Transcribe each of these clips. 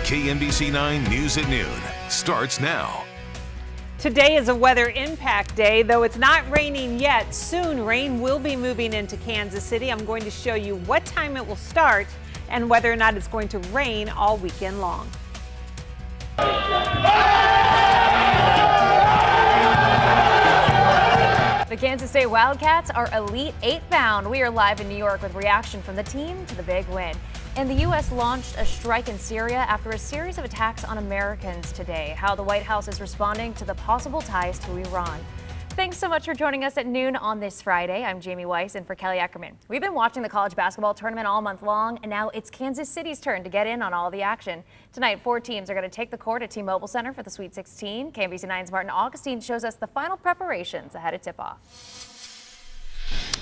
KMBC 9 News at Noon starts now. Today is a weather impact day, though it's not raining yet. Soon, rain will be moving into Kansas City. I'm going to show you what time it will start and whether or not it's going to rain all weekend long. The Kansas State Wildcats are Elite 8 bound. We are live in New York with reaction from the team to the big win. And the U.S. launched a strike in Syria after a series of attacks on Americans today. How the White House is responding to the possible ties to Iran. Thanks so much for joining us at noon on this Friday. I'm Jamie Weiss in for Kelly Eckerman. We've been watching the college basketball tournament all month long, and now it's Kansas City's turn to get in on all the action. Tonight, 4 teams are going to take the court at T-Mobile Center for the Sweet 16. KMBC 9's Martin Augustine shows us the final preparations ahead of tip-off.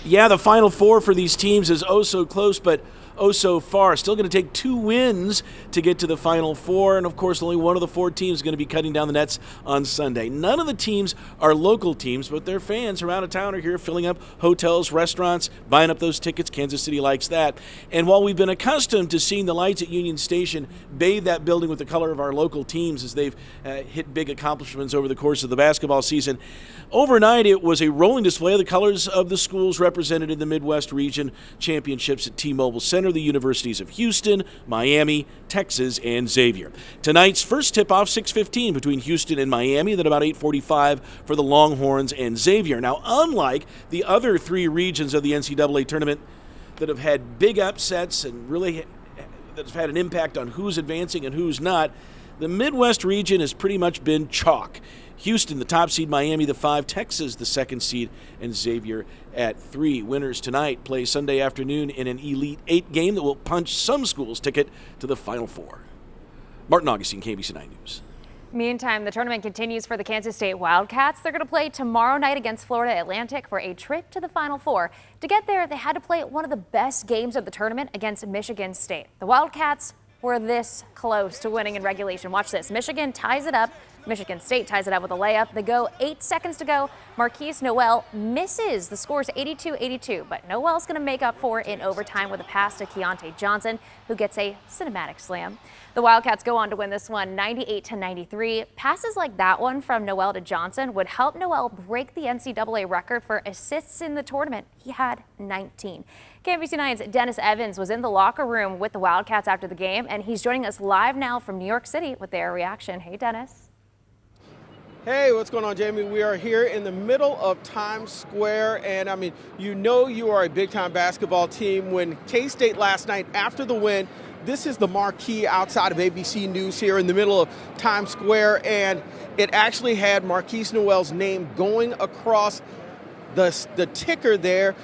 Yeah, the Final Four for these teams is oh so close, but oh so far. Still going to take 2 wins to get to the Final Four, and of course only one of the 4 teams is going to be cutting down the nets on Sunday. None of the teams are local teams, but their fans around town are here filling up hotels, restaurants, buying up those tickets. Kansas City likes that. And while we've been accustomed to seeing the lights at Union Station bathe that building with the color of our local teams as they've hit big accomplishments over the course of the basketball season, overnight it was a rolling display of the colors of the schools represented in the Midwest Region Championships at T-Mobile Center, the universities of Houston, Miami, Texas, and Xavier. Tonight's first tip-off, 6:15 between Houston and Miami, then about 8:45 for the Longhorns and Xavier. Now, unlike the other 3 regions of the NCAA tournament that have had big upsets and really that have had an impact on who's advancing and who's not, the Midwest region has pretty much been chalk. Houston, the top seed, Miami, the 5, Texas, the 2nd seed, and Xavier at 3. Winners tonight play Sunday afternoon in an Elite 8 game that will punch some schools' ticket to the Final Four. Martin Augustine, KMBC 9 News. Meantime, the tournament continues for the Kansas State Wildcats. They're going to play tomorrow night against Florida Atlantic for a trip to the Final Four. To get there, they had to play one of the best games of the tournament against Michigan State. The Wildcats were this close to winning in regulation. Watch this. Michigan ties it up. Michigan State ties it up with a layup. They go 8 seconds to go. Marquise Noel misses. The score is 82-82, but Noel's going to make up for it in overtime with a pass to Keontae Johnson, who gets a cinematic slam. The Wildcats go on to win this one 98-93. Passes like that one from Noel to Johnson would help Noel break the NCAA record for assists in the tournament. He had 19. KMBC 9's Dennis Evans was in the locker room with the Wildcats after the game, and he's joining us live now from New York City with their reaction. Hey, Dennis. Hey, what's going on, Jamie? We are here in the middle of Times Square, and I mean, you know you are a big-time basketball team. When K-State last night, after the win, this is the marquee outside of ABC News here in the middle of Times Square, and it actually had Marquise Noel's name going across the ticker there,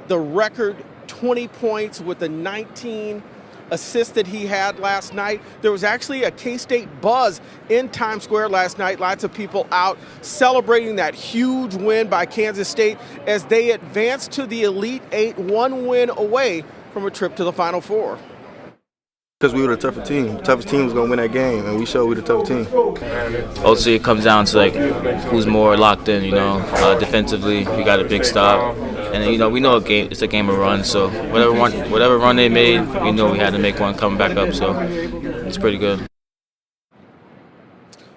the record 20 points with the 19 assist that he had last night. There was actually a K-State buzz in Times Square last night. Lots of people out celebrating that huge win by Kansas State as they advanced to the Elite 8, 1 win away from a trip to the Final Four. Because we were the tougher team. The toughest team was going to win that game, and we showed we were the tough team. Ultimately, it comes down to like who's more locked in. Defensively, we got a big stop, and we know it's a game of runs. So whatever run they made, we know we had to make one coming back up. So it's pretty good.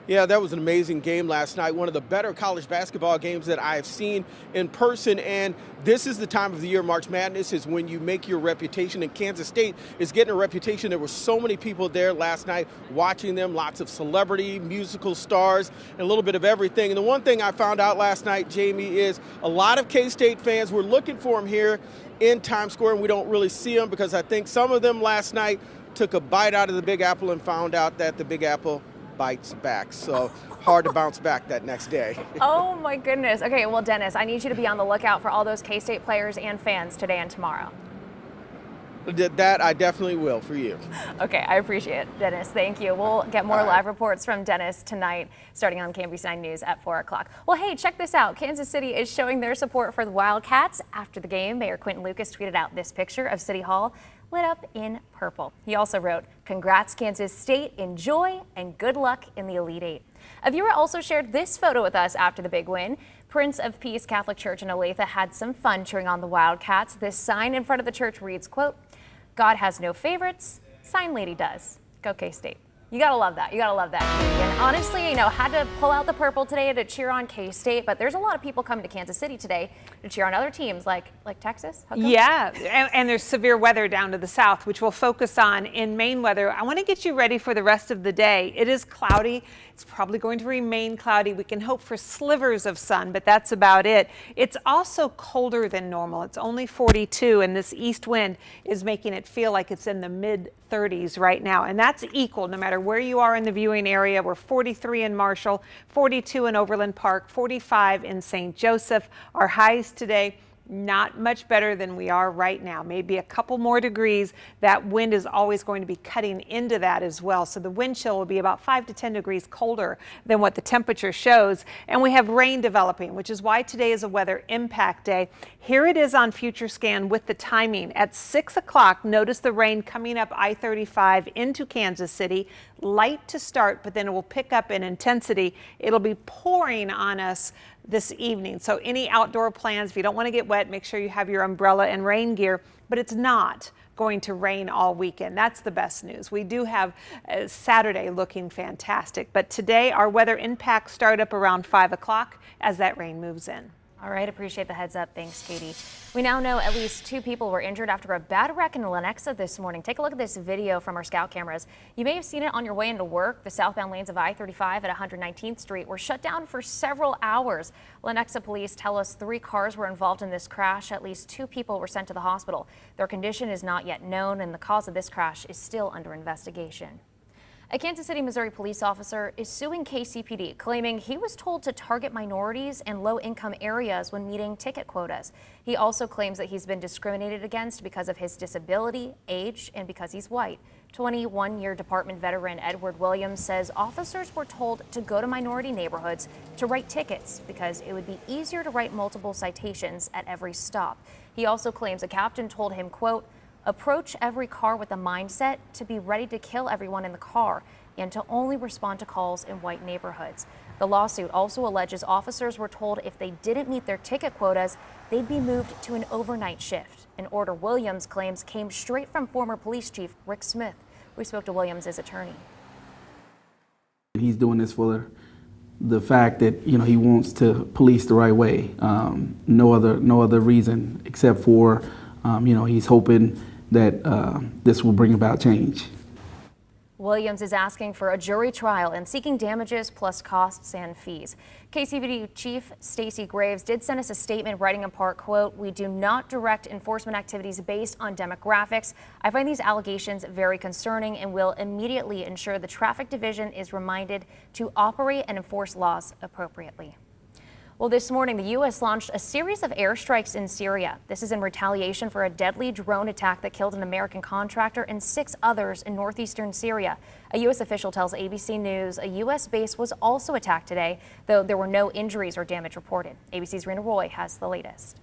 Yeah, that was an amazing game last night. One of the better college basketball games that I have seen in person. And this is the time of the year, March Madness, is when you make your reputation. And Kansas State is getting a reputation. There were so many people there last night watching them, lots of celebrity, musical stars, and a little bit of everything. And the one thing I found out last night, Jamie, is a lot of K-State fans were looking for them here in Times Square, and we don't really see them because I think some of them last night took a bite out of the Big Apple and found out that the Big Apple bites back, so hard to bounce back that next day. Oh my goodness. Okay, well, Dennis, I need you to be on the lookout for all those K-State players and fans today and tomorrow. That I definitely will for you. Okay, I appreciate it, Dennis. Thank you. We'll get more live reports from Dennis tonight, starting on KMBC 9 News at 4 o'clock. Well, hey, check this out. Kansas City is showing their support for the Wildcats. After the game, Mayor Quentin Lucas tweeted out this picture of City Hall lit up in purple. He also wrote, "Congrats, Kansas State. Enjoy and good luck in the Elite 8. A viewer also shared this photo with us after the big win. Prince of Peace Catholic Church in Olathe had some fun cheering on the Wildcats. This sign in front of the church reads, quote, "God has no favorites, sign lady does. Go K-State." You gotta love that. You gotta love that. And honestly, you know, had to pull out the purple today to cheer on K-State, but there's a lot of people coming to Kansas City today to cheer on other teams like Texas. How come? Yeah, and there's severe weather down to the south, which we'll focus on in Maine weather. I want to get you ready for the rest of the day. It is cloudy. It's probably going to remain cloudy. We can hope for slivers of sun, but that's about it. It's also colder than normal. It's only 42, and this east wind is making it feel like it's in the mid-30s right now, and that's equal no matter where you are in the viewing area. We're 43 in Marshall, 42 in Overland Park, 45 in St. Joseph. Our highs today, not much better than we are right now, maybe a couple more degrees. That wind is always going to be cutting into that as well. So the wind chill will be about 5 to 10 degrees colder than what the temperature shows. And we have rain developing, which is why today is a weather impact day. Here it is on Future Scan with the timing. At 6 o'clock, notice the rain coming up I-35 into Kansas City. Light to start, but then it will pick up in intensity. It'll be pouring on us this evening. So any outdoor plans, if you don't want to get wet, make sure you have your umbrella and rain gear, but it's not going to rain all weekend. That's the best news. We do have Saturday looking fantastic, but today our weather impacts start up around 5 o'clock as that rain moves in. All right, appreciate the heads up. Thanks, Katie. We now know at least 2 people were injured after a bad wreck in Lenexa this morning. Take a look at this video from our scout cameras. You may have seen it on your way into work. The southbound lanes of I-35 at 119th Street were shut down for several hours. Lenexa police tell us 3 cars were involved in this crash. At least 2 people were sent to the hospital. Their condition is not yet known, and the cause of this crash is still under investigation. A Kansas City, Missouri police officer is suing KCPD, claiming he was told to target minorities and low-income areas when meeting ticket quotas. He also claims that he's been discriminated against because of his disability, age, and because he's white. 21-year department veteran Edward Williams says officers were told to go to minority neighborhoods to write tickets because it would be easier to write multiple citations at every stop. He also claims a captain told him, quote, approach every car with the mindset to be ready to kill everyone in the car and to only respond to calls in white neighborhoods. The lawsuit also alleges officers were told if they didn't meet their ticket quotas, they'd be moved to an overnight shift. An order Williams claims came straight from former police chief Rick Smith. We spoke to Williams' attorney. He's doing this for the fact that, you know, he wants to police the right way. No other reason except for, you know, he's hoping that this will bring about change. Williams is asking for a jury trial and seeking damages plus costs and fees. KCPD Chief Stacey Graves did send us a statement writing in part, quote, we do not direct enforcement activities based on demographics. I find these allegations very concerning and will immediately ensure the traffic division is reminded to operate and enforce laws appropriately. Well, this morning, the U.S. launched a series of airstrikes in Syria. This is in retaliation for a deadly drone attack that killed an American contractor and 6 others in northeastern Syria. A U.S. official tells ABC News a U.S. base was also attacked today, though there were no injuries or damage reported. ABC's Rena Roy has the latest.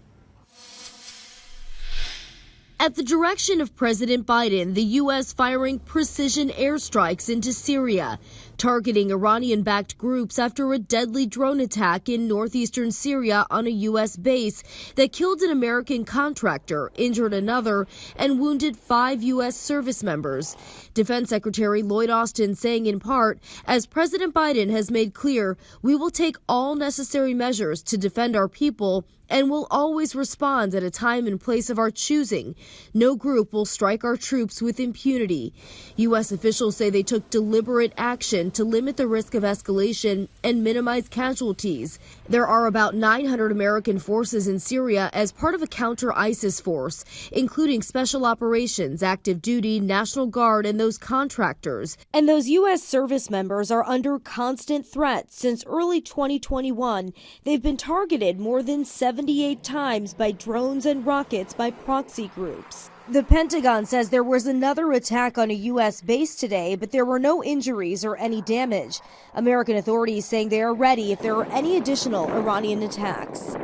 At the direction of President Biden, the U.S. firing precision airstrikes into Syria, targeting Iranian-backed groups after a deadly drone attack in northeastern Syria on a U.S. base that killed an American contractor, injured another, and wounded 5 U.S. service members. Defense Secretary Lloyd Austin saying in part, as President Biden has made clear, we will take all necessary measures to defend our people and will always respond at a time and place of our choosing. No group will strike our troops with impunity. U.S. officials say they took deliberate action to limit the risk of escalation and minimize casualties. There are about 900 American forces in Syria as part of a counter-ISIS force, including special operations, active duty, National Guard, and those contractors. And those U.S. service members are under constant threat. Since early 2021, they've been targeted more than 78 times by drones and rockets by proxy groups. The Pentagon says there was another attack on a U.S. base today, but there were no injuries or any damage. American authorities saying they are ready if there are any additional Iranian attacks.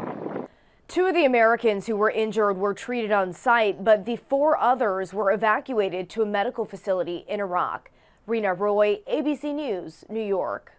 2 of the Americans who were injured were treated on site, but the 4 others were evacuated to a medical facility in Iraq. Rena Roy, ABC News, New York.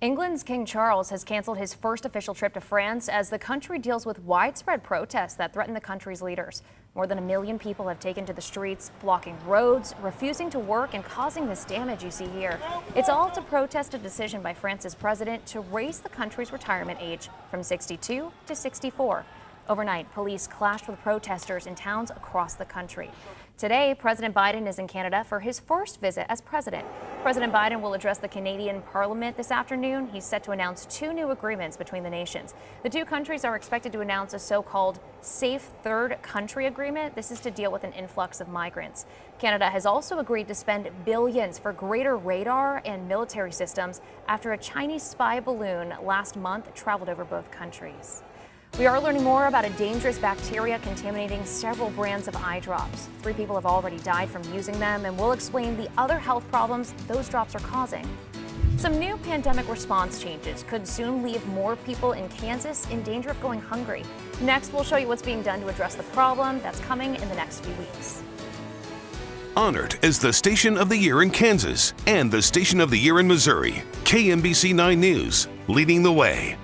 England's King Charles has canceled his first official trip to France as the country deals with widespread protests that threaten the country's leaders. More than 1 million people have taken to the streets, blocking roads, refusing to work, and causing this damage you see here. It's all to protest a decision by France's president to raise the country's retirement age from 62 to 64. Overnight, police clashed with protesters in towns across the country. Today, President Biden is in Canada for his first visit as president. President Biden will address the Canadian Parliament this afternoon. He's set to announce 2 new agreements between the nations. The 2 countries are expected to announce a so-called Safe Third Country Agreement. This is to deal with an influx of migrants. Canada has also agreed to spend billions for greater radar and military systems after a Chinese spy balloon last month traveled over both countries. We are learning more about a dangerous bacteria contaminating several brands of eye drops. 3 people have already died from using them, and we'll explain the other health problems those drops are causing. Some new pandemic response changes could soon leave more people in Kansas in danger of going hungry. Next, we'll show you what's being done to address the problem that's coming in the next few weeks. Honored as the Station of the Year in Kansas and the Station of the Year in Missouri, KMBC 9 News, leading the way.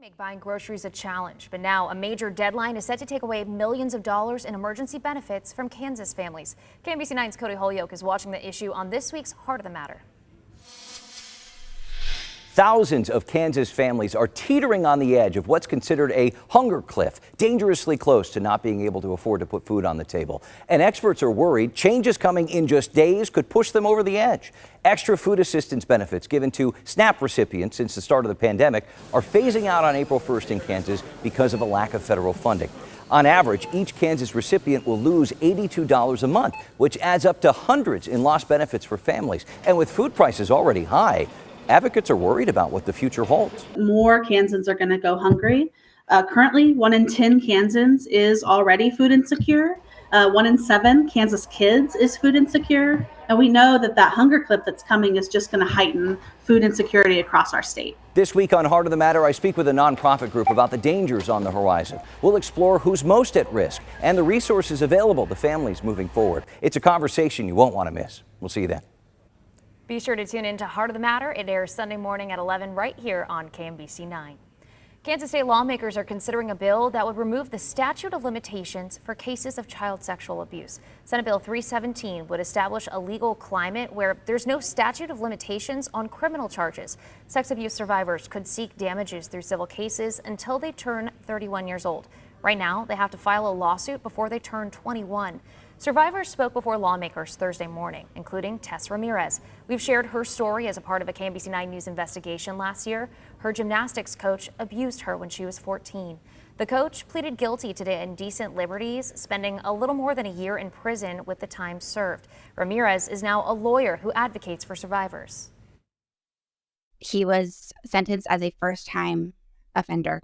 Make buying groceries a challenge, but now a major deadline is set to take away millions of dollars in emergency benefits from Kansas families. KMBC 9's Cody Holyoke is watching the issue on this week's Heart of the Matter. Thousands of Kansas families are teetering on the edge of what's considered a hunger cliff, dangerously close to not being able to afford to put food on the table. And experts are worried changes coming in just days could push them over the edge. Extra food assistance benefits given to SNAP recipients since the start of the pandemic are phasing out on April 1st in Kansas because of a lack of federal funding. On average, each Kansas recipient will lose $82 a month, which adds up to hundreds in lost benefits for families. And with food prices already high, advocates are worried about what the future holds. More Kansans are going to go hungry. Currently, 1 in 10 Kansans is already food insecure. 1 in 7 Kansas kids is food insecure. And we know that that hunger cliff that's coming is just going to heighten food insecurity across our state. This week on Heart of the Matter, I speak with a nonprofit group about the dangers on the horizon. We'll explore who's most at risk and the resources available to families moving forward. It's a conversation you won't want to miss. We'll see you then. Be sure to tune in to Heart of the Matter. It airs Sunday morning at 11 right here on KMBC 9. Kansas state lawmakers are considering a bill that would remove the statute of limitations for cases of child sexual abuse. Senate Bill 317 would establish a legal climate where there's no statute of limitations on criminal charges. Sex abuse survivors could seek damages through civil cases until they turn 31 years old. Right now, they have to file a lawsuit before they turn 21. Survivors spoke before lawmakers Thursday morning, including Tess Ramirez. We've shared her story as a part of a KMBC 9 News investigation last year. Her gymnastics coach abused her when she was 14. The coach pleaded guilty to indecent liberties, spending a little more than a year in prison with the time served. Ramirez is now a lawyer who advocates for survivors. He was sentenced as a first-time offender,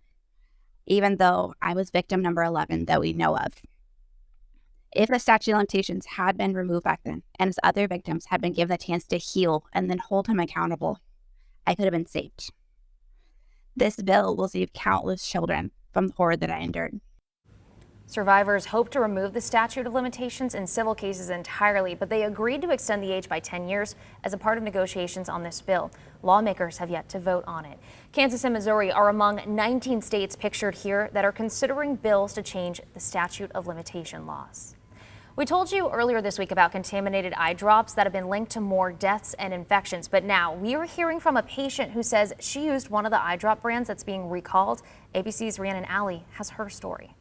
even though I was victim number 11 that we know of. If the statute of limitations had been removed back then and his other victims had been given the chance to heal and then hold him accountable, I could have been saved. This bill will save countless children from the horror that I endured. Survivors hope to remove the statute of limitations in civil cases entirely, but they agreed to extend the age by 10 years as a part of negotiations on this bill. Lawmakers have yet to vote on it. Kansas and Missouri are among 19 states pictured here that are considering bills to change the statute of limitation laws. We told you earlier this week about contaminated eye drops that have been linked to more deaths and infections, but now we are hearing from a patient who says she used one of the eye drop brands that's being recalled. ABC's Rhiannon Alley has her story.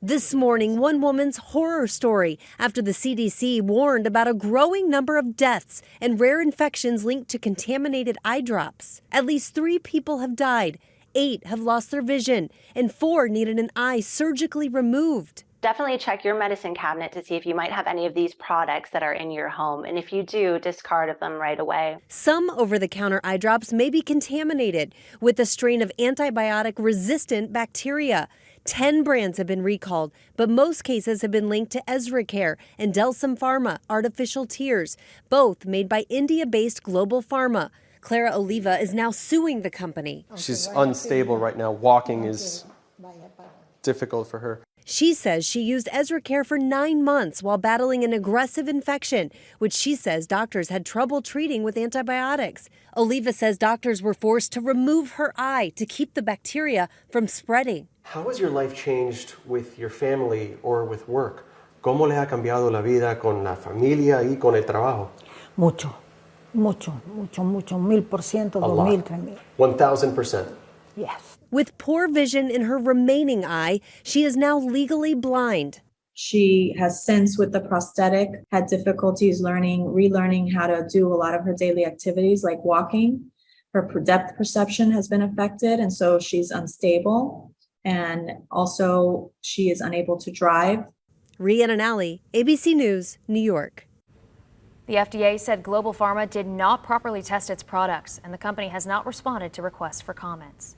This morning, one woman's horror story after the CDC warned about a growing number of deaths and rare infections linked to contaminated eye drops. At least 3 people have died, 8 have lost their vision, and 4 needed an eye surgically removed. Definitely check your medicine cabinet to see if you might have any of these products that are in your home. And if you do, discard them right away. Some over-the-counter eye drops may be contaminated with a strain of antibiotic-resistant bacteria. 10 brands have been recalled, but most cases have been linked to EzraCare and Delsum Pharma Artificial Tears, both made by India-based Global Pharma. Clara Oliva is now suing the company. She's unstable right now. Walking is difficult for her. She says she used EzraCare for 9 months while battling an aggressive infection, which she says doctors had trouble treating with antibiotics. Oliva says doctors were forced to remove her eye to keep the bacteria from spreading. How has your life changed with your family or with work? ¿Cómo le ha cambiado la vida con la familia y con el trabajo? Mucho, 1000%, 2000, 3000. 1000%. Yes. With poor vision in her remaining eye, she is now legally blind. She has since, with the prosthetic, had difficulties relearning how to do a lot of her daily activities like walking. Her depth perception has been affected, and so she's unstable. And also, she is unable to drive. Rhiannon Alley, ABC News, New York. The FDA said Global Pharma did not properly test its products, and the company has not responded to requests for comments.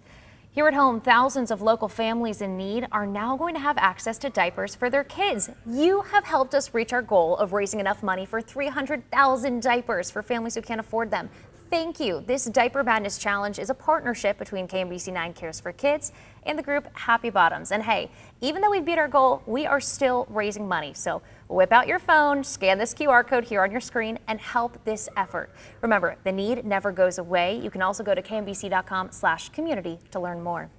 Here at home, thousands of local families in need are now going to have access to diapers for their kids. You have helped us reach our goal of raising enough money for 300,000 diapers for families who can't afford them. Thank you. This Diaper Madness Challenge is a partnership between KMBC 9 Cares for Kids and the group Happy Bottoms. And hey, even though we beat our goal, we are still raising money. So whip out your phone, scan this QR code here on your screen, and help this effort. Remember, the need never goes away. You can also go to kmbc.com/community to learn more.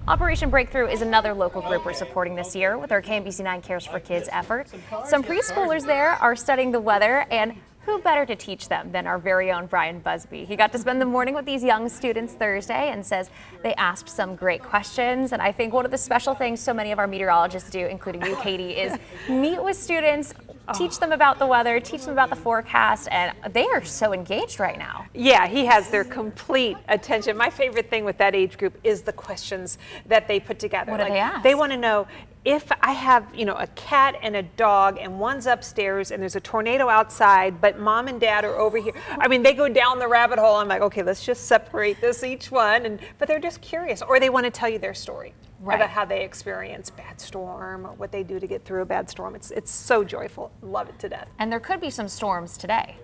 Operation Breakthrough is another local group we're supporting this year with our KMBC 9 Cares for Kids effort. Some preschoolers there are studying the weather, and who better to teach them than our very own Brian Busby? He got to spend the morning with these young students Thursday and says they asked some great questions. And I think one of the special things so many of our meteorologists do, including you, Katie, is meet with students teach them about the weather, teach them about the forecast, and they are so engaged right now. Yeah, he has their complete attention. My favorite thing with that age group is the questions that they put together. What do they ask? They want to know, if I have, a cat and a dog and one's upstairs and there's a tornado outside, but mom and dad are over here. I mean, they go down the rabbit hole. I'm like, okay, let's just separate this each one. But they're just curious, or they want to tell you their story. Right. About how they experience bad storm or what they do to get through a bad storm. It's so joyful. Love it to death. And there could be some storms today.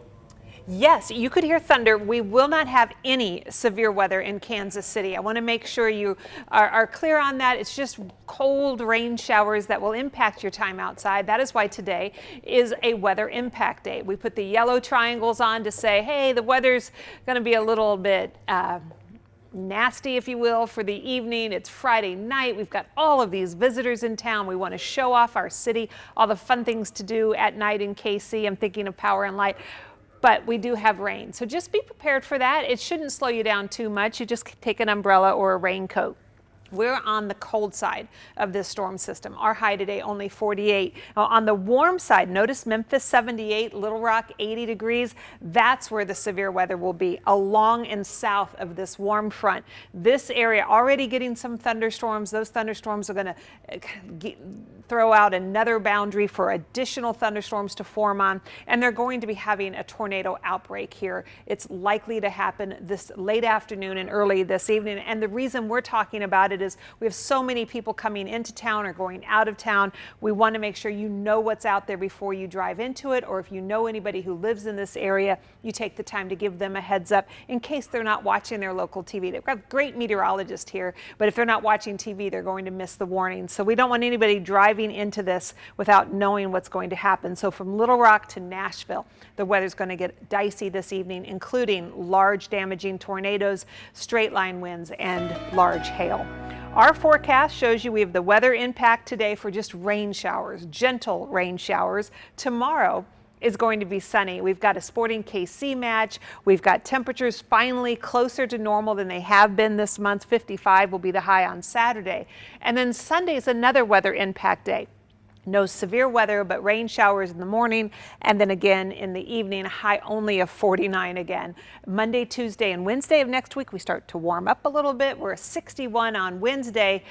Yes, you could hear thunder. We will not have any severe weather in Kansas City. I want to make sure you are clear on that. It's just cold rain showers that will impact your time outside. That is why today is a weather impact day. We put the yellow triangles on to say, hey, the weather's going to be a little bit nasty, if you will, for the evening. It's Friday night. We've got all of these visitors in town. We want to show off our city, all the fun things to do at night in KC. I'm thinking of Power and Light. But we do have rain. So just be prepared for that. It shouldn't slow you down too much. You just take an umbrella or a raincoat. We're on the cold side of this storm system. Our high today only 48. Now, on the warm side, notice Memphis 78, Little Rock 80 degrees. That's where the severe weather will be, along and south of this warm front. This area already getting some thunderstorms. Those thunderstorms are going to throw out another boundary for additional thunderstorms to form on, and they're going to be having a tornado outbreak here. It's likely to happen this late afternoon and early this evening. And the reason we're talking about it is we have so many people coming into town or going out of town. We want to make sure you know what's out there before you drive into it, or if you know anybody who lives in this area, you take the time to give them a heads up in case they're not watching their local TV. They've got great meteorologists here, but if they're not watching TV, they're going to miss the warning. So we don't want anybody driving into this without knowing what's going to happen. So from Little Rock to Nashville, the weather's going to get dicey this evening, including large damaging tornadoes, straight line winds, and large hail. Our forecast shows you we have the weather impact today for just rain showers, gentle rain showers. Tomorrow is going to be sunny. We've got a Sporting KC match. We've got temperatures finally closer to normal than they have been this month. 55 will be the high on Saturday. And then Sunday is another weather impact day. No severe weather, but rain showers in the morning, and then again in the evening, a high only of 49 again. Monday, Tuesday, and Wednesday of next week, we start to warm up a little bit. We're 61 on Wednesday,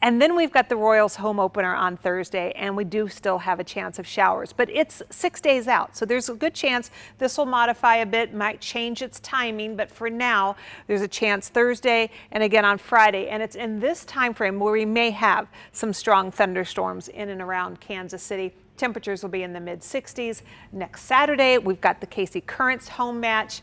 and then we've got the Royals home opener on Thursday, and we do still have a chance of showers, but it's 6 days out, so there's a good chance this will modify a bit, might change its timing, but for now, there's a chance Thursday and again on Friday, and it's in this time frame where we may have some strong thunderstorms in and around Kansas City. Temperatures will be in the mid-60s. Next Saturday, we've got the KC Currents home match,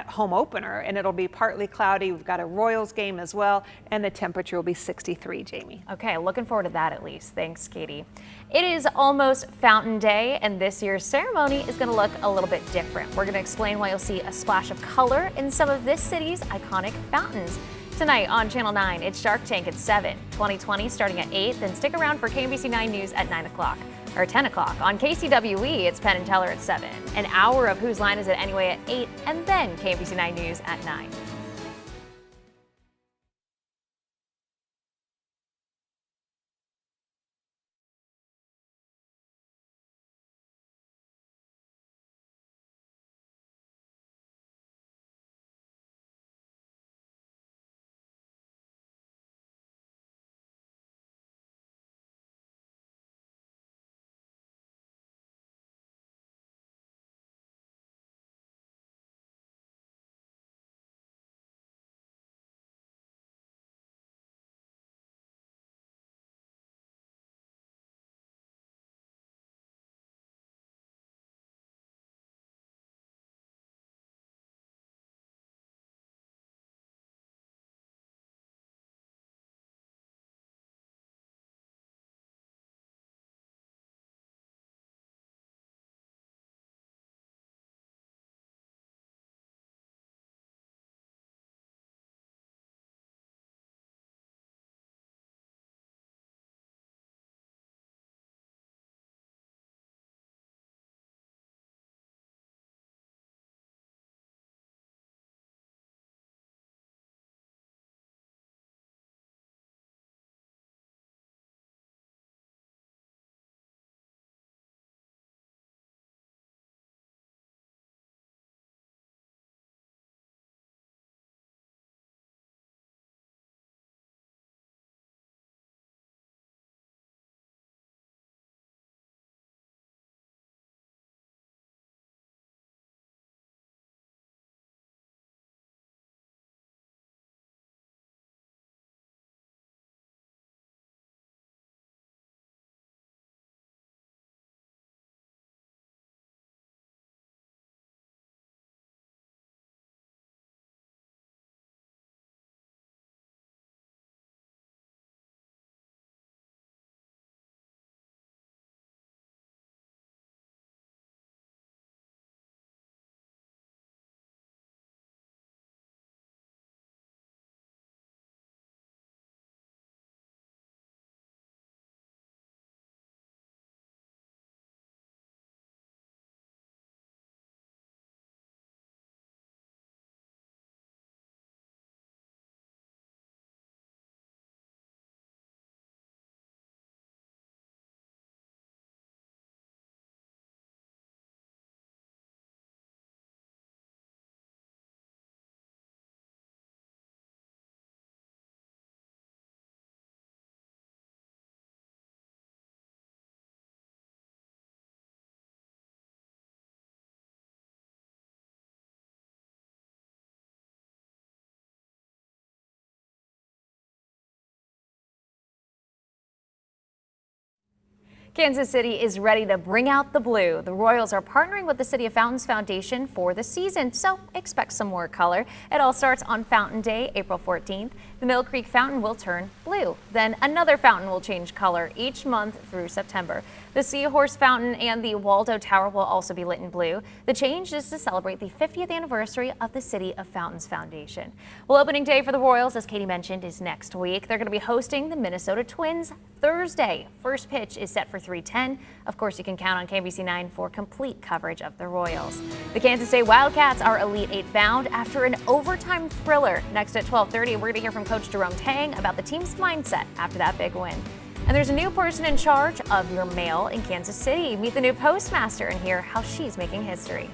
home opener, and it'll be partly cloudy. We've got a Royals game as well, and the temperature will be 63, Jamie. Okay, looking forward to that at least. Thanks, Katie. It is almost Fountain Day, and this year's ceremony is going to look a little bit different. We're going to explain why you'll see a splash of color in some of this city's iconic fountains. Tonight on Channel 9, it's Shark Tank at 7, 2020 starting at 8, then stick around for KMBC 9 News at 9 o'clock. Or 10 o'clock. On KCWE, it's Penn and Teller at 7. An hour of Whose Line Is It Anyway at 8, and then KMBC 9 News at 9. Kansas City is ready to bring out the blue. The Royals are partnering with the City of Fountains Foundation for the season, so expect some more color. It all starts on Fountain Day, April 14th. The Mill Creek Fountain will turn blue. Then another fountain will change color each month through September. The Seahorse Fountain and the Waldo Tower will also be lit in blue. The change is to celebrate the 50th anniversary of the City of Fountains Foundation. Well, opening day for the Royals, as Katie mentioned, is next week. They're going to be hosting the Minnesota Twins Thursday. First pitch is set for 3:10. Of course, you can count on KBC9 for complete coverage of the Royals. The Kansas State Wildcats are Elite Eight bound after an overtime thriller. Next at 12:30, we're going to hear from Coach Jerome Tang about the team's mindset after that big win. And there's a new person in charge of your mail in Kansas City. Meet the new postmaster and hear how she's making history.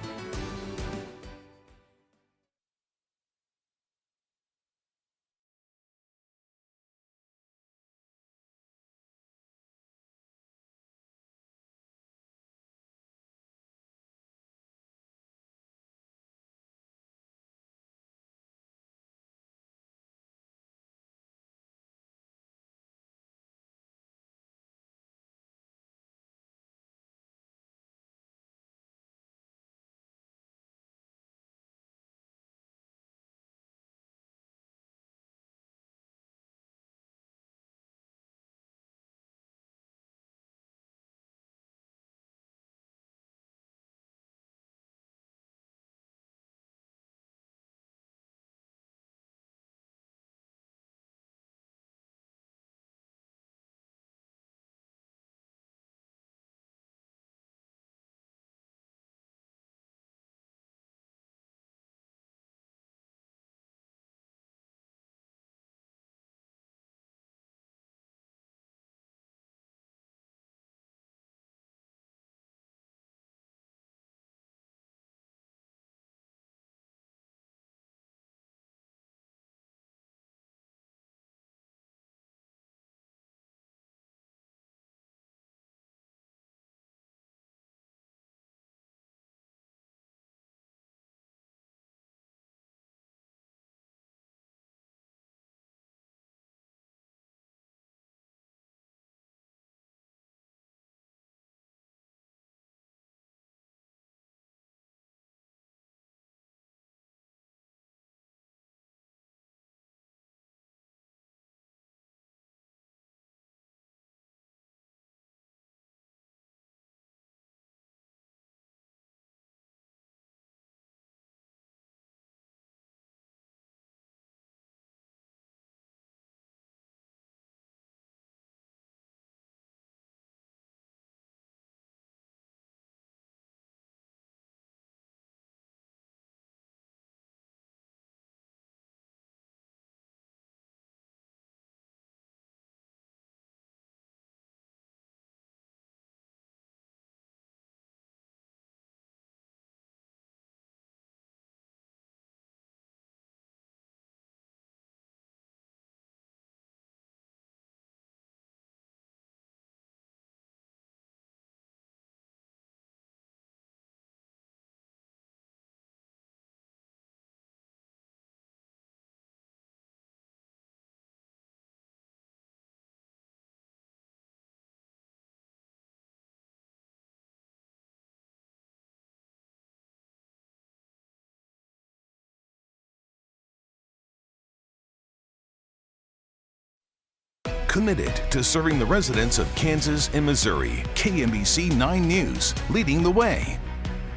Committed to serving the residents of Kansas and Missouri, KMBC 9 News, leading the way.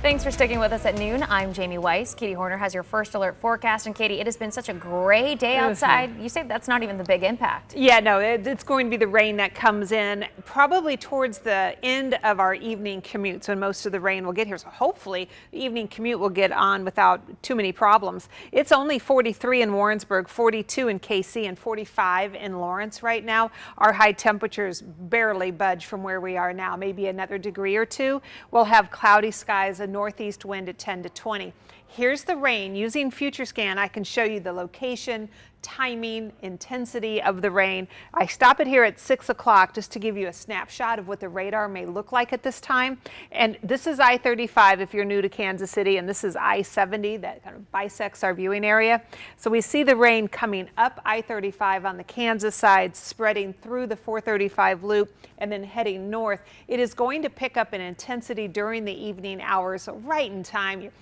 Thanks for sticking with us at noon. I'm Jamie Weiss. Katie Horner has your first alert forecast. And Katie, it has been such a gray day outside. You say that's not even the big impact. Yeah, no, it's going to be the rain that comes in probably towards the end of our evening commute. So most of the rain will get here. So hopefully the evening commute will get on without too many problems. It's only 43 in Warrensburg, 42 in KC, and 45 in Lawrence right now. Our high temperatures barely budge from where we are now, maybe another degree or two. We'll have cloudy skies, a northeast wind at 10 to 20. Here's the rain. Using FutureScan, I can show you the location, timing, intensity of the rain. I stop it here at 6 o'clock just to give you a snapshot of what the radar may look like at this time. And this is I-35 if you're new to Kansas City, and this is I-70 that kind of bisects our viewing area. So we see the rain coming up I-35 on the Kansas side, spreading through the 435 loop, and then heading north. It is going to pick up in intensity during the evening hours, so right in time. You're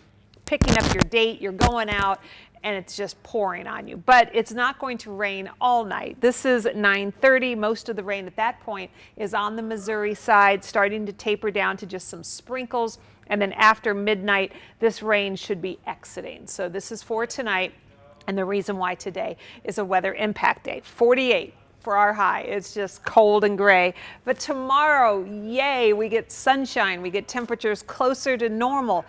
picking up your date, you're going out, and it's just pouring on you. But it's not going to rain all night. This is 9:30. Most of the rain at that point is on the Missouri side, starting to taper down to just some sprinkles. And then after midnight, this rain should be exiting. So this is for tonight. And the reason why today is a weather impact day. 48 for our high. It's just cold and gray. But tomorrow, yay, we get sunshine. We get temperatures closer to normal.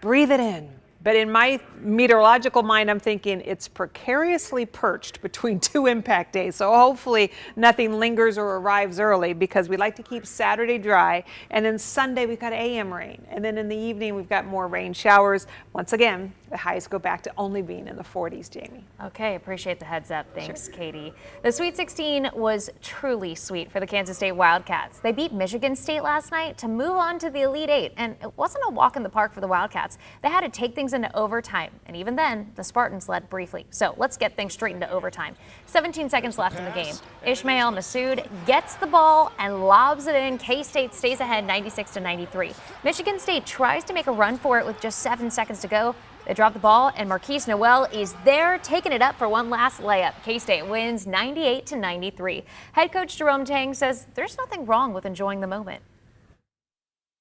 Breathe it in. But in my meteorological mind, I'm thinking it's precariously perched between two impact days. So hopefully nothing lingers or arrives early, because we like to keep Saturday dry. And then Sunday, we've got AM rain. And then in the evening, we've got more rain showers. Once again, the highs go back to only being in the 40s, Jamie. Okay, appreciate the heads up. Thanks, sure. Katie. The Sweet 16 was truly sweet for the Kansas State Wildcats. They beat Michigan State last night to move on to the Elite Eight. And it wasn't a walk in the park for the Wildcats. They had to take things into overtime. And even then, the Spartans led briefly. So let's get things straight into overtime. 17 seconds left in the game. Ishmael Massoud gets the ball and lobs it in. K-State stays ahead 96-93. Michigan State tries to make a run for it with just 7 seconds to go. They drop the ball, and Marquise Noel is there, taking it up for one last layup. K-State wins 98-93. Head coach Jerome Tang says there's nothing wrong with enjoying the moment.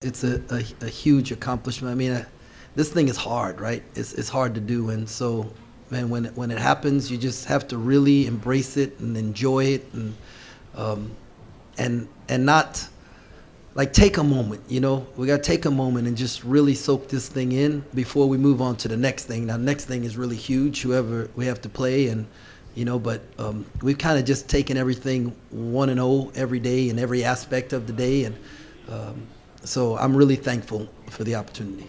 It's a huge accomplishment. I mean, this thing is hard, right? It's hard to do, and so, man, when it happens, you just have to really embrace it and enjoy it, and not. Like, take a moment, you know? We got to take a moment and just really soak this thing in before we move on to the next thing. Now, the next thing is really huge, whoever we have to play, and, you know, but we've kind of just taken everything 1-0 every day in every aspect of the day, and so I'm really thankful for the opportunity.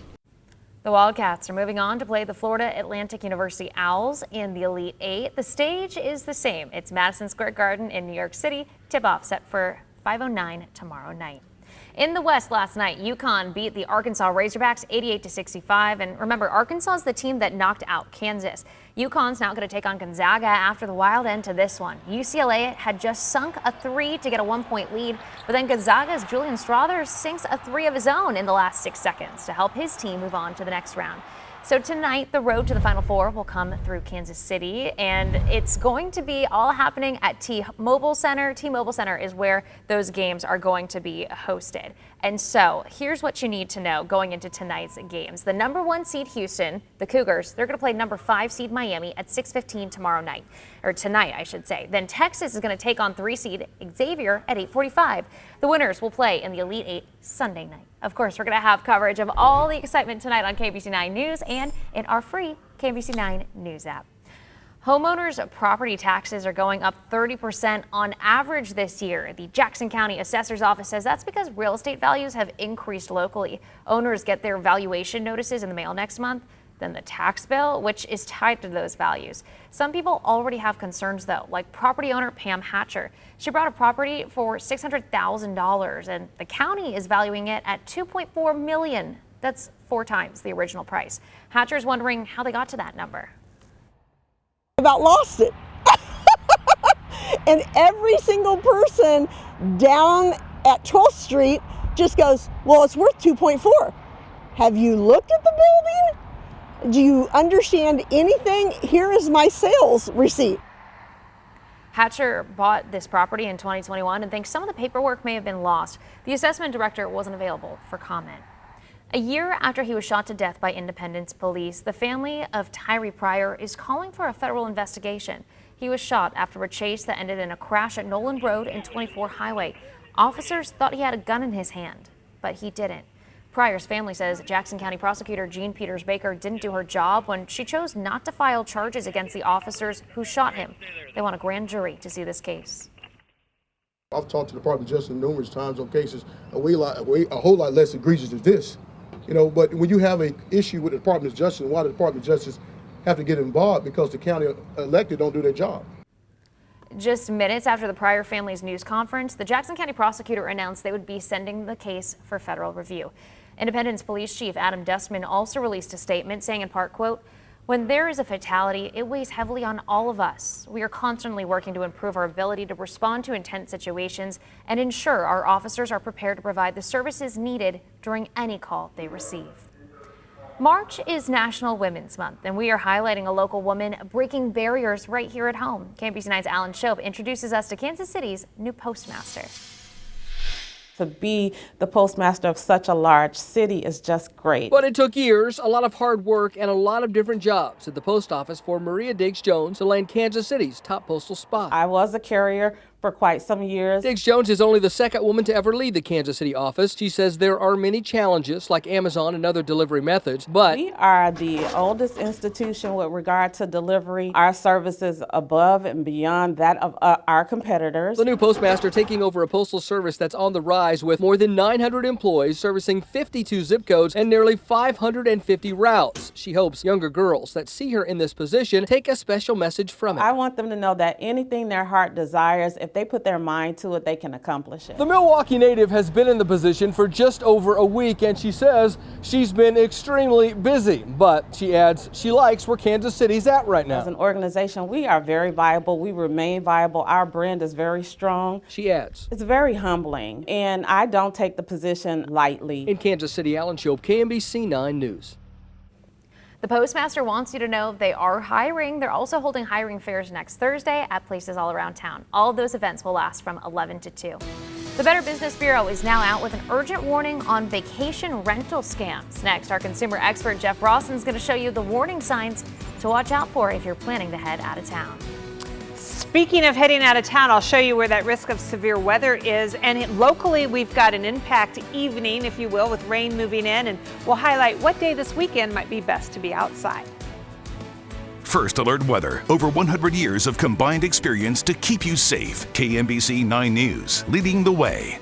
The Wildcats are moving on to play the Florida Atlantic University Owls in the Elite Eight. The stage is the same. It's Madison Square Garden in New York City. Tip-off set for 5:09 tomorrow night. In the West last night, UConn beat the Arkansas Razorbacks 88-65. And remember, Arkansas is the team that knocked out Kansas. UConn's now going to take on Gonzaga after the wild end to this one. UCLA had just sunk a three to get a 1-point lead, but then Gonzaga's Julian Strawther sinks a three of his own in the last 6 seconds to help his team move on to the next round. So tonight, the road to the Final Four will come through Kansas City, and it's going to be all happening at T-Mobile Center. T-Mobile Center is where those games are going to be hosted. And so here's what you need to know going into tonight's games. The number 1 seed Houston, the Cougars, they're going to play number 5 seed Miami at 6:15 tomorrow night, or tonight, I should say. Then Texas is going to take on 3 seed Xavier at 8:45. The winners will play in the Elite Eight Sunday night. Of course, we're going to have coverage of all the excitement tonight on KBC 9 News and in our free KBC 9 News app. Homeowners' property taxes are going up 30% on average this year. The Jackson County Assessor's Office says that's because real estate values have increased locally. Owners get their valuation notices in the mail next month, then the tax bill, which is tied to those values. Some people already have concerns, though, like property owner Pam Hatcher. She bought a property for $600,000, and the county is valuing it at $2.4 million. That's 4 times the original price. Hatcher's wondering how they got to that number. About lost it. And every single person down at 12th Street just goes, well, it's worth 2.4. Have you looked at the building? Do you understand anything? Here is my sales receipt. Hatcher bought this property in 2021 and thinks some of the paperwork may have been lost. The assessment director wasn't available for comment. A year after he was shot to death by Independence Police, the family of Tyree Pryor is calling for a federal investigation. He was shot after a chase that ended in a crash at Nolan Road and 24 Highway. Officers thought he had a gun in his hand, but he didn't. Pryor's family says Jackson County Prosecutor Jean Peters Baker didn't do her job when she chose not to file charges against the officers who shot him. They want a grand jury to see this case. I've talked to the Department of Justice numerous times on cases a whole lot less egregious than this. But when you have an issue with the Department of Justice, why the Department of Justice have to get involved? Because the county elected don't do their job. Just minutes after the Pryor family's news conference, the Jackson County prosecutor announced they would be sending the case for federal review. Independence Police Chief Adam Dustman also released a statement saying in part, quote, "When there is a fatality, it weighs heavily on all of us. We are constantly working to improve our ability to respond to intense situations and ensure our officers are prepared to provide the services needed during any call they receive." March is National Women's Month, and we are highlighting a local woman breaking barriers right here at home. KMBC9's Alan Shope introduces us to Kansas City's new postmaster. To be the postmaster of such a large city is just great. But it took years, a lot of hard work, and a lot of different jobs at the post office for Maria Diggs-Jones to land Kansas City's top postal spot. I was a carrier for quite some years. Diggs-Jones is only the second woman to ever lead the Kansas City office. She says there are many challenges like Amazon and other delivery methods, but we are the oldest institution with regard to delivery. Our service is above and beyond that of our competitors. The new postmaster taking over a postal service that's on the rise with more than 900 employees servicing 52 zip codes and nearly 550 routes. She hopes younger girls that see her in this position take a special message from it. I want them to know that anything their heart desires, if they put their mind to it, they can accomplish it. The Milwaukee native has been in the position for just over a week, and she says she's been extremely busy. But she adds she likes where Kansas City's at right now. As an organization, we are very viable. We remain viable. Our brand is very strong. She adds it's very humbling, and I don't take the position lightly. In Kansas City, Alan Shope, KMBC 9 News. The postmaster wants you to know they are hiring. They're also holding hiring fairs next Thursday at places all around town. All of those events will last from 11 to 2. The Better Business Bureau is now out with an urgent warning on vacation rental scams. Next, our consumer expert Jeff Rawson is going to show you the warning signs to watch out for if you're planning to head out of town. Speaking of heading out of town, I'll show you where that risk of severe weather is. And locally, we've got an impact evening, if you will, with rain moving in. And we'll highlight what day this weekend might be best to be outside. First Alert Weather. Over 100 years of combined experience to keep you safe. KMBC 9 News, leading the way.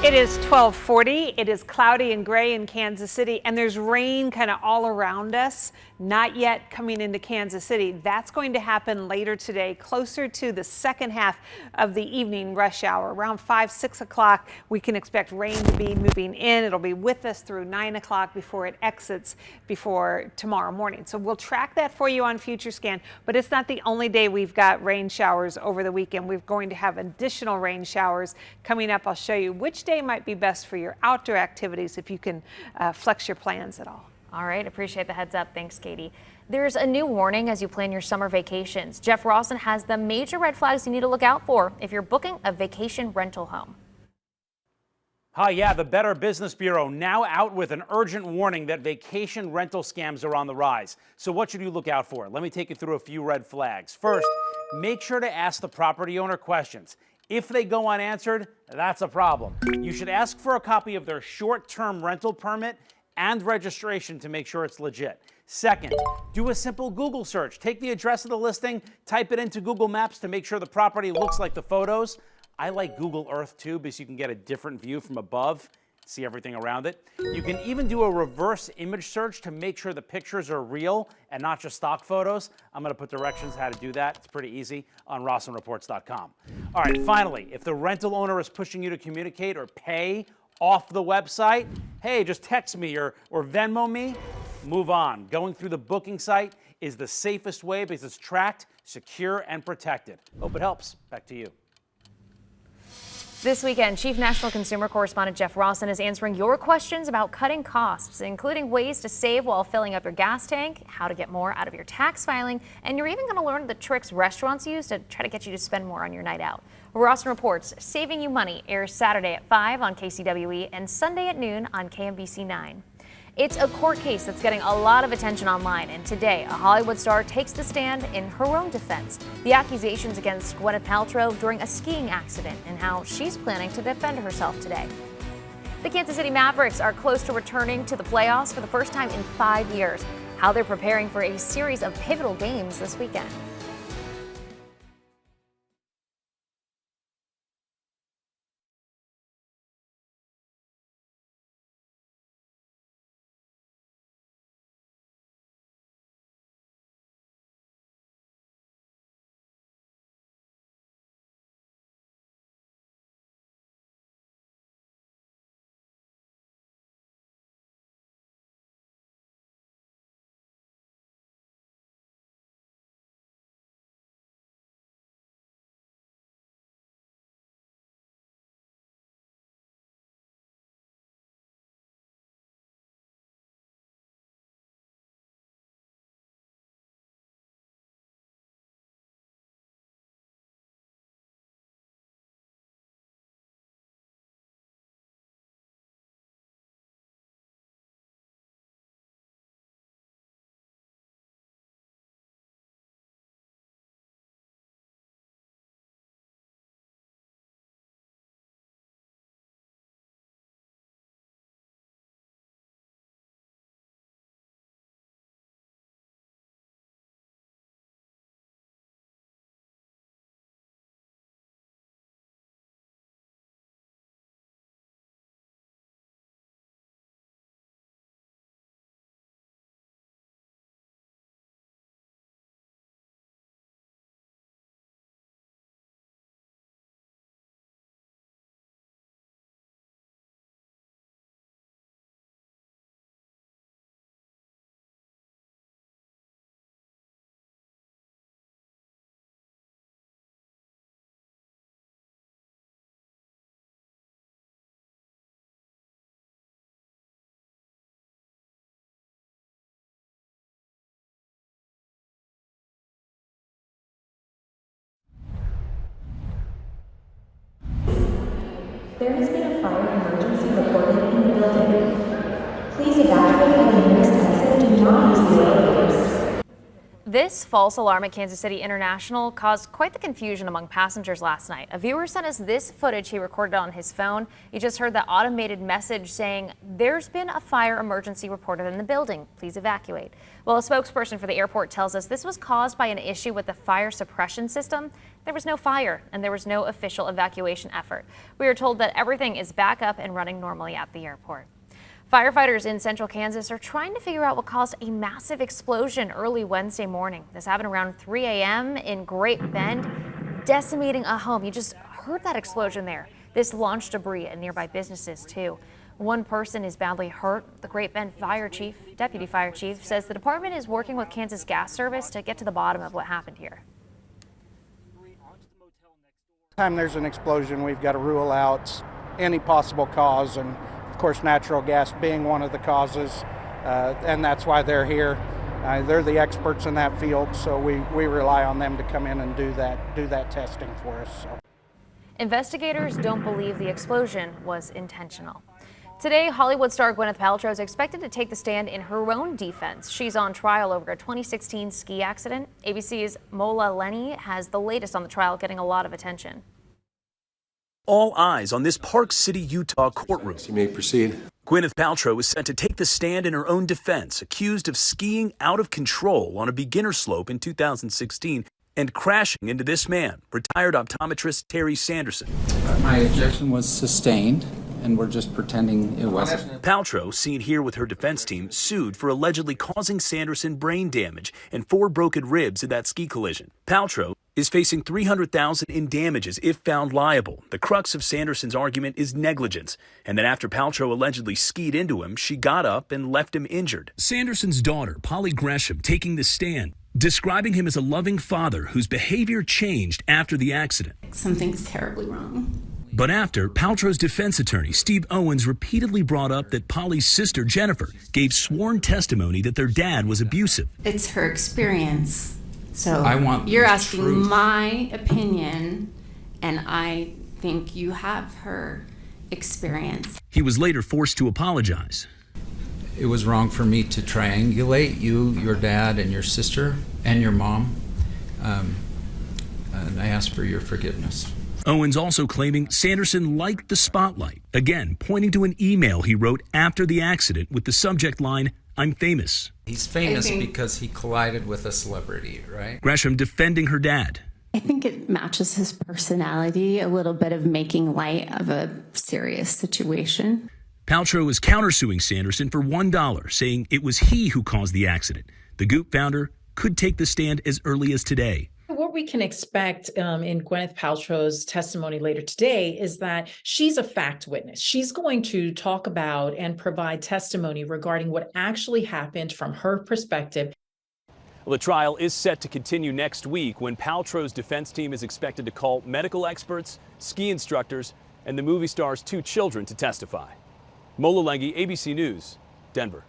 It is 12:40. It is cloudy and gray in Kansas City, and there's rain kind of all around us, not yet coming into Kansas City. That's going to happen later today, closer to the second half of the evening rush hour. Around 5, 6 o'clock, we can expect rain to be moving in. It'll be with us through 9 o'clock before it exits before tomorrow morning. So we'll track that for you on FutureScan, but it's not the only day we've got rain showers over the weekend. We're going to have additional rain showers coming up. I'll show you which day might be best for your outdoor activities if you can flex your plans at all. All right, appreciate the heads up. Thanks, Katie. There's a new warning as you plan your summer vacations. Jeff Rawson has the major red flags you need to look out for if you're booking a vacation rental home. Hi, yeah, the Better Business Bureau now out with an urgent warning that vacation rental scams are on the rise. So what should you look out for? Let me take you through a few red flags. First, make sure to ask the property owner questions. If they go unanswered, that's a problem. You should ask for a copy of their short-term rental permit and registration to make sure it's legit. Second, do a simple Google search. Take the address of the listing, type it into Google Maps to make sure the property looks like the photos. I like Google Earth too because you can get a different view from above, see everything around it. You can even do a reverse image search to make sure the pictures are real and not just stock photos. I'm going to put directions how to do that. It's pretty easy on RawsonReports.com. All right, finally, if the rental owner is pushing you to communicate or pay off the website, hey, just text me or Venmo me, move on. Going through the booking site is the safest way because it's tracked, secure, and protected. Hope it helps. Back to you. This weekend, Chief National Consumer Correspondent Jeff Rawson is answering your questions about cutting costs, including ways to save while filling up your gas tank, how to get more out of your tax filing, and you're even going to learn the tricks restaurants use to try to get you to spend more on your night out. Rawson Reports, Saving You Money, airs Saturday at 5 on KCWE and Sunday at noon on KMBC 9. It's a court case that's getting a lot of attention online, and today a Hollywood star takes the stand in her own defense. The accusations against Gwyneth Paltrow during a skiing accident and how she's planning to defend herself today. The Kansas City Mavericks are close to returning to the playoffs for the first time in 5 years. How they're preparing for a series of pivotal games this weekend. There has been a fire emergency reported in the building. Please evacuate at the nearest exit and do not use the elevators. This false alarm at Kansas City International caused quite the confusion among passengers last night. A viewer sent us this footage he recorded on his phone. You just heard the automated message saying, "There's been a fire emergency reported in the building. Please evacuate." Well, a spokesperson for the airport tells us this was caused by an issue with the fire suppression system. There was no fire and there was no official evacuation effort. We are told that everything is back up and running normally at the airport. Firefighters in central Kansas are trying to figure out what caused a massive explosion early Wednesday morning. This happened around 3 a.m. in Great Bend, decimating a home. You just heard that explosion there. This launched debris at nearby businesses, too. One person is badly hurt. The Great Bend deputy fire chief, says the department is working with Kansas Gas Service to get to the bottom of what happened here. Time there's an explosion, we've got to rule out any possible cause, and of course natural gas being one of the causes, and that's why they're here. They're the experts in that field, so we rely on them to come in and do that testing for us. So. Investigators don't believe the explosion was intentional. Today, Hollywood star Gwyneth Paltrow is expected to take the stand in her own defense. She's on trial over a 2016 ski accident. ABC's Mola Lenny has the latest on the trial, getting a lot of attention. All eyes on this Park City, Utah courtroom. You may proceed. Gwyneth Paltrow is set to take the stand in her own defense, accused of skiing out of control on a beginner slope in 2016 and crashing into this man, retired optometrist Terry Sanderson. My objection was sustained, and we're just pretending it wasn't. Paltrow, seen here with her defense team, sued for allegedly causing Sanderson brain damage and 4 broken ribs in that ski collision. Paltrow is facing $300,000 in damages if found liable. The crux of Sanderson's argument is negligence, and that after Paltrow allegedly skied into him, she got up and left him injured. Sanderson's daughter, Polly Gresham, taking the stand, describing him as a loving father whose behavior changed after the accident. Something's terribly wrong. But after, Paltrow's defense attorney, Steve Owens, repeatedly brought up that Polly's sister, Jennifer, gave sworn testimony that their dad was abusive. It's her experience. So I want you're asking truth. my opinion, and I think you have her experience. He was later forced to apologize. It was wrong for me to triangulate you, your dad, and your sister, and your mom. And I ask for your forgiveness. Owens also claiming Sanderson liked the spotlight, again pointing to an email he wrote after the accident with the subject line, "I'm famous." He's famous because he collided with a celebrity, right? Gresham defending her dad. I think it matches his personality, a little bit of making light of a serious situation. Paltrow is countersuing Sanderson for $1, saying it was he who caused the accident. The Goop founder could take the stand as early as today. What we can expect in Gwyneth Paltrow's testimony later today is that she's a fact witness. She's going to talk about and provide testimony regarding what actually happened from her perspective. Well, the trial is set to continue next week when Paltrow's defense team is expected to call medical experts, ski instructors, and the movie star's 2 children to testify. Mola Lengi, ABC News, Denver.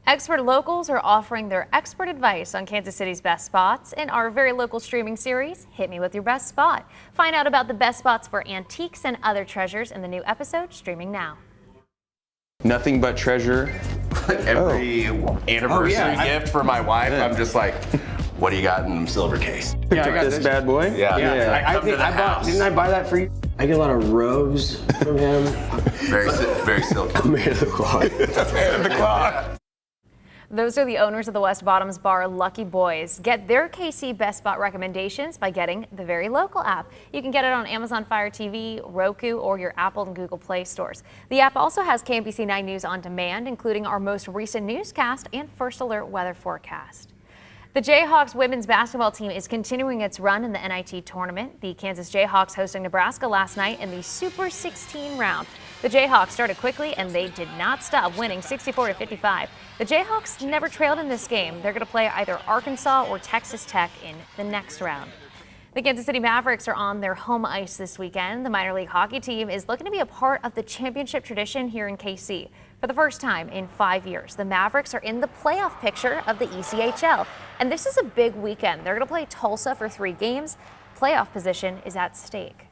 Expert locals are offering their expert advice on Kansas City's best spots in our very local streaming series, Hit Me With Your Best Spot. Find out about the best spots for antiques and other treasures in the new episode, streaming now. Nothing but treasure. Every anniversary gift for my wife, I'm just like, what do you got in the silver case? Yeah, I got this bad boy. Yeah. I think didn't I buy that for you? I get a lot of robes from him. Very silky. Made of the cloth. Made of the cloth. Those are the owners of the West Bottoms bar, Lucky Boys. Get their KC Best Spot recommendations by getting the very local app. You can get it on Amazon Fire TV, Roku, or your Apple and Google Play stores. The app also has KMBC 9 News on demand, including our most recent newscast and First Alert weather forecast. The Jayhawks women's basketball team is continuing its run in the NIT tournament. The Kansas Jayhawks hosting Nebraska last night in the Super 16 round. The Jayhawks started quickly and they did not stop, winning 64-55. The Jayhawks never trailed in this game. They're going to play either Arkansas or Texas Tech in the next round. The Kansas City Mavericks are on their home ice this weekend. The minor league hockey team is looking to be a part of the championship tradition here in KC. For the first time in 5 years, the Mavericks are in the playoff picture of the ECHL. And this is a big weekend. They're going to play Tulsa for 3 games. Playoff position is at stake.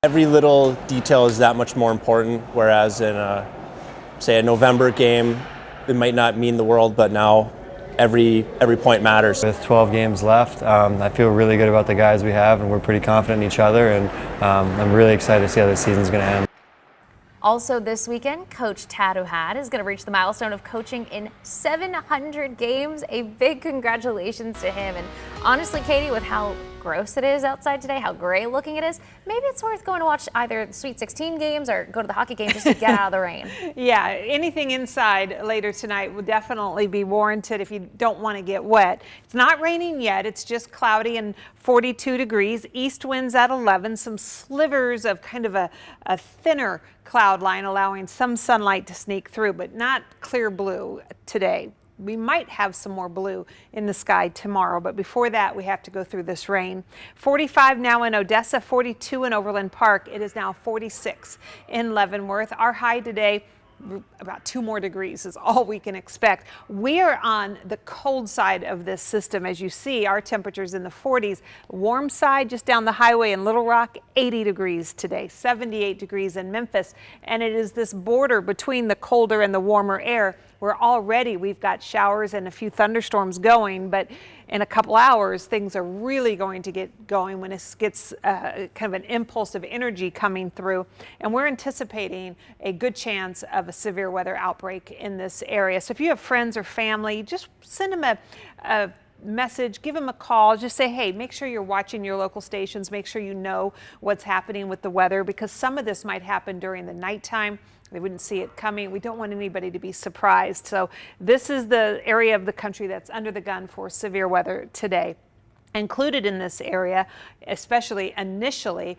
Every little detail is that much more important, whereas in say a November game, it might not mean the world, but now every point matters. With 12 games left, I feel really good about the guys we have, and we're pretty confident in each other, and I'm really excited to see how this season's going to end. Also this weekend, Coach Tad O'Had is going to reach the milestone of coaching in 700 games. A big congratulations to him. And honestly, Katie, with how gross it is outside today, how gray looking it is, maybe it's worth going to watch either the Sweet 16 games or go to the hockey game just to get out of the rain. Yeah, anything inside later tonight will definitely be warranted if you don't want to get wet. It's not raining yet. It's just cloudy and 42 degrees. East winds at 11. Some slivers of kind of a thinner cloud line allowing some sunlight to sneak through, but not clear blue today. We might have some more blue in the sky tomorrow, but before that, we have to go through this rain. 45 now in Odessa, 42 in Overland Park. It is now 46 in Leavenworth. Our high today, about 2 more degrees is all we can expect. We are on the cold side of this system. As you see, our temperatures in the 40s. Warm side just down the highway in Little Rock, 80 degrees today, 78 degrees in Memphis. And it is this border between the colder and the warmer air where already we've got showers and a few thunderstorms going, but in a couple hours, things are really going to get going when it gets kind of an impulse of energy coming through. And we're anticipating a good chance of a severe weather outbreak in this area. So if you have friends or family, just send them a message, give them a call, just say, hey, make sure you're watching your local stations, make sure you know what's happening with the weather, because some of this might happen during the nighttime. They wouldn't see it coming. We don't want anybody to be surprised. So this is the area of the country that's under the gun for severe weather today. Included in this area, especially initially,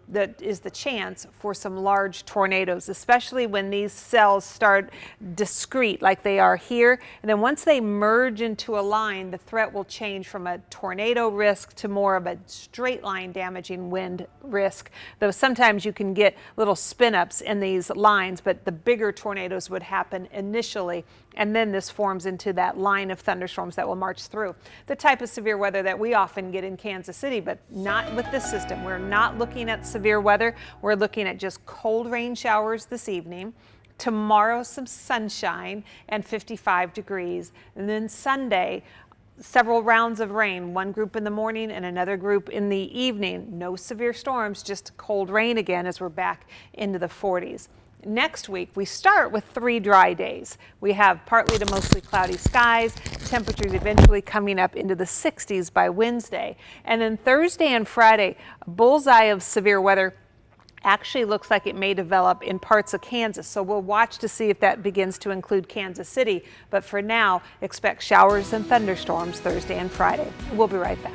that is the chance for some large tornadoes, especially when these cells start discrete like they are here. And then once they merge into a line, the threat will change from a tornado risk to more of a straight line damaging wind risk. Though sometimes you can get little spin ups in these lines, but the bigger tornadoes would happen initially. And then this forms into that line of thunderstorms that will march through. The type of severe weather that we often get in Kansas City, but not with this system. We're not looking at severe weather. We're looking at just cold rain showers this evening. Tomorrow, some sunshine and 55 degrees. And then Sunday, several rounds of rain, one group in the morning and another group in the evening. No severe storms, just cold rain again as we're back into the 40s. Next week, we start with 3 dry days. We have partly to mostly cloudy skies, temperatures eventually coming up into the 60s by Wednesday. And then Thursday and Friday, a bullseye of severe weather actually looks like it may develop in parts of Kansas. So we'll watch to see if that begins to include Kansas City. But for now, expect showers and thunderstorms Thursday and Friday. We'll be right back.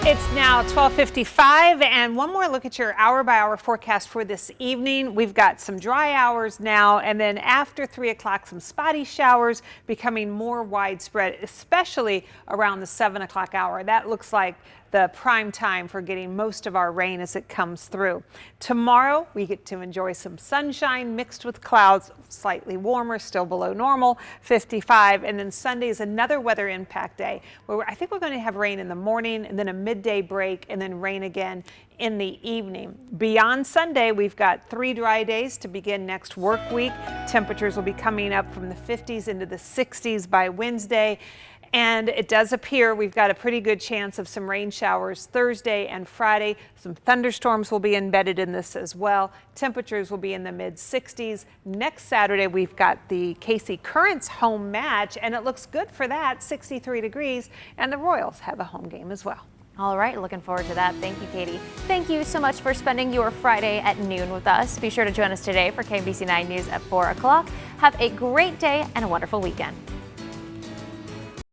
It's now 12:55, and one more look at your hour-by-hour forecast for this evening. We've got some dry hours now, and then after 3 o'clock, some spotty showers becoming more widespread, especially around the 7 o'clock hour. That looks like the prime time for getting most of our rain as it comes through. Tomorrow, we get to enjoy some sunshine mixed with clouds, slightly warmer, still below normal, 55. And then Sunday is another weather impact day where I think we're going to have rain in the morning and then a midday break and then rain again in the evening. Beyond Sunday, we've got 3 dry days to begin next work week. Temperatures will be coming up from the 50s into the 60s by Wednesday. And it does appear we've got a pretty good chance of some rain showers Thursday and Friday. Some thunderstorms will be embedded in this as well. Temperatures will be in the mid-60s. Next Saturday, we've got the KC Currents home match, and it looks good for that, 63 degrees. And the Royals have a home game as well. All right, looking forward to that. Thank you, Katie. Thank you so much for spending your Friday at noon with us. Be sure to join us today for KMBC 9 News at 4 o'clock. Have a great day and a wonderful weekend.